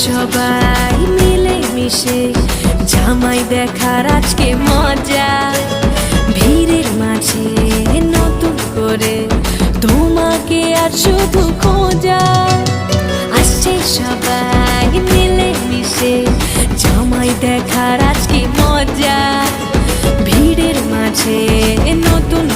সবাই মিলে মিশে জামাই দেখার আজকে মজা, ভিড়ের মাঝে নতুন করে তোমাকে আর শুধু খোঁজা। আসছে সবাই মিলে মিশে জামাই দেখার আজকে মজা, ভিড়ের মাঝে নতুন